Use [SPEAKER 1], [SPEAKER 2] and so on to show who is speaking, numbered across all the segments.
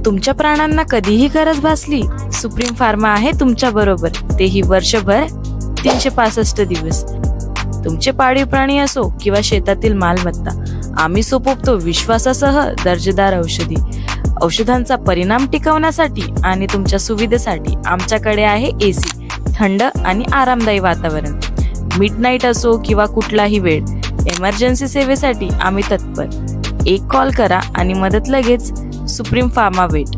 [SPEAKER 1] तुमच्या प्राणांना कधीही गरज भासली, सुप्रीम फार्मा आहे तुमच्या बरोबर, तेही वर्षभर 365 दिवस। तुमचे पाळीव प्राणी असो किंवा शेतातील मालमत्ता, आम्ही सोपवतो विश्वासासह दर्जेदार औषधी। औषधांचा परिणाम टिकवण्यासाठी आणि तुमच्या सुविधेसाठी आमच्याकडे आहे एसी, थंड आणि आरामदायी वातावरण। मिडनाईट असो किंवा कुठलाही वेळ, इमर्जन्सी सेवेसाठी आम्ही तत्पर। एक कॉल करा आणि मदत लगेच। सुप्रीम फार्मा वेट,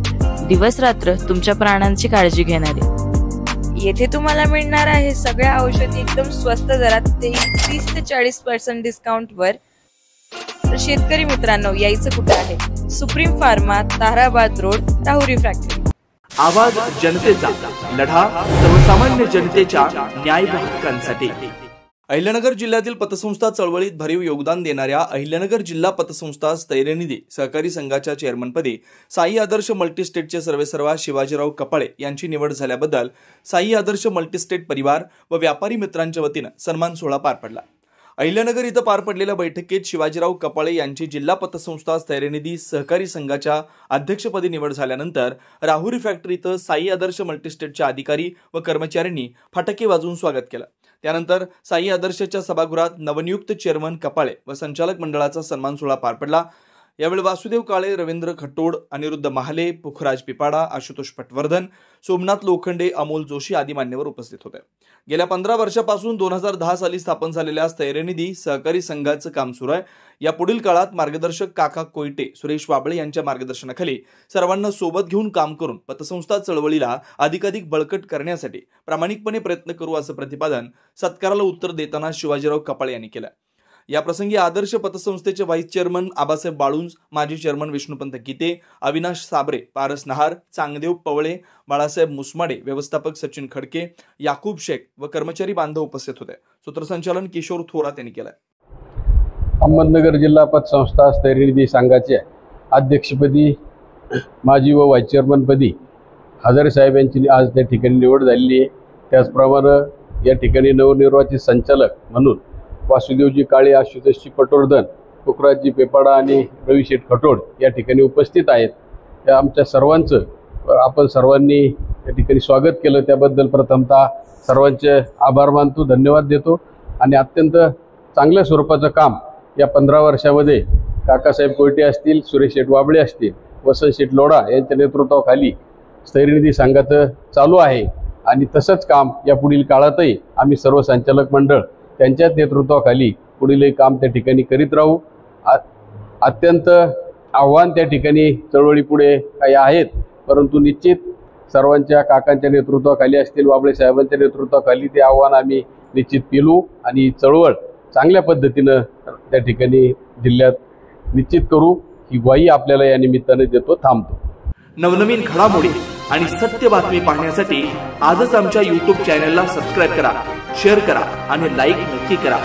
[SPEAKER 1] दिवस रात्र तुमच्या प्राणांची काळजी घेणारे। येथे तुम्हाला मिळणार आहे सगळ्या औषधी एकदम स्वस्त दरात, ते 30 ते 40% डिस्काउंट वर। तर शेतकरी मित्रांनो, यायचं कुठे आहे? Supreme pharma, Tarabad road, Rahuri factory.
[SPEAKER 2] आवाज जनतेचा, लढा सर्वसामान्य जनतेच्या न्याय हक्कांसाठी। अहिल्यानगर जिल्ह्यातील पतसंस्था चळवळीत भरीव योगदान देणाऱ्या अहिल्यानगर जिल्हा पतसंस्था स्थैर्यनिधी सहकारी संघाच्या चेअरमनपदी साई आदर्श मल्टीस्टेटचे सर्वेसर्वा शिवाजीराव कपाळे यांची निवड झाल्याबद्दल साई आदर्श मल्टीस्टेट परिवार व व्यापारी मित्रांच्या वतीने सन्मान सोहळा पार पडला। अहिल्यानगर इथं पार पडलेल्या बैठकीत शिवाजीराव कपाळे यांची जिल्हा पतसंस्था स्थैर्यनिधी सहकारी संघाच्या अध्यक्षपदी निवड झाल्यानंतर राहुरी फॅक्टरी इथं साई आदर्श मल्टीस्टेटच्या अधिकारी व कर्मचाऱ्यांनी फटाके वाजवून स्वागत केलं। त्यानंतर साई आदर्शच्या सभागृहात नवनियुक्त चेअरमन कपाळे व संचालक मंडळाचा सन्मान सोहळा पार पडला। यावेळी वासुदेव काळे, रवींद्र खट्टोड, अनिरुद्ध महाले, पुखराज पिपाडा, आशुतोष पटवर्धन, सोमनाथ लोखंडे, अमोल जोशी आदी मान्यवर उपस्थित होते। गेल्या 15 वर्षापासून 2010 साली स्थापन झालेल्या स्थैर्यनिधी सहकारी संघाचं काम सुरू आहे। या पुढील काळात मार्गदर्शक काका कोयटे, सुरेश वाबळे यांच्या मार्गदर्शनाखाली सर्वांना सोबत घेऊन काम करून पतसंस्था चळवळीला अधिकाधिक बळकट करण्यासाठी प्रामाणिकपणे प्रयत्न करू, असं प्रतिपादन सत्काराला उत्तर देताना शिवाजीराव कपाळे यांनी केलं। या प्रसंगी आदर्श पतसंस्थेचे व्हाईस चेअरमन आबासाहेब बाळुंज, माजी चेअरमन विष्णुपंत गीते, अविनाश साबरे, पारस नहार, चांगदेव पवळे, बाळासाहेब मुसमाडे, व्यवस्थापक सचिन खडके, याकूब शेख व कर्मचारी बांधव उपस्थित होते। सूत्रसंचालन किशोर थोरात यांनी केलं।
[SPEAKER 3] अहमदनगर जिल्हा पतसंस्था स्थैर्यनिधी संघाचे अध्यक्षपदी माजी व व्हाईस चेअरमनपदी हजारे साहेब यांची आज त्या ठिकाणी निवड झालेली आहे। त्याचप्रमाणे या ठिकाणी नवनिर्वाचित संचालक म्हणून वासुदेवजी काळे, आशुतोषजी पटवर्धन, पुखराजजी पेपाडा आणि रवीशेठ खटोड या ठिकाणी उपस्थित आहेत। त्या आमच्या सर्वांचं आपण सर्वांनी या ठिकाणी स्वागत केलं, त्याबद्दल प्रथमतः सर्वांचे आभार मानतो, धन्यवाद देतो। आणि अत्यंत चांगल्या स्वरूपाचं काम या 15 वर्षामध्ये काकासाहेब कोयटे असतील, सुरेशशेठ वाबळे असतील, वसंतशेठ लोढा यांच्या नेतृत्वाखाली स्थैर्यनिधी संघाचं चालू आहे। आणि तसंच काम या पुढील काळातही आम्ही सर्व संचालक मंडळ त्यांच्याच नेतृत्वाखाली पुढील काम त्या ठिकाणी करीत राहू। अत्यंत आव्हान त्या ठिकाणी चळवळी पुढे काही आहेत, परंतु निश्चित सर्वांच्या काकांच्या नेतृत्वाखाली असतील, वाबळे साहेबांच्या नेतृत्वाखाली ते आव्हान आम्ही निश्चित पेलू आणि चळवळ चांगल्या पद्धतीनं त्या ठिकाणी जिल्ह्यात निश्चित करू, ही ग्वाही आपल्याला या निमित्ताने देतो। थांबतो।
[SPEAKER 2] नवनवीन घडामोडी आणि सत्य बातमी पाहण्यासाठी आजच आमच्या YouTube चॅनलला सबस्क्राइब करा, शेअर करा आणि लाईक नक्की करा।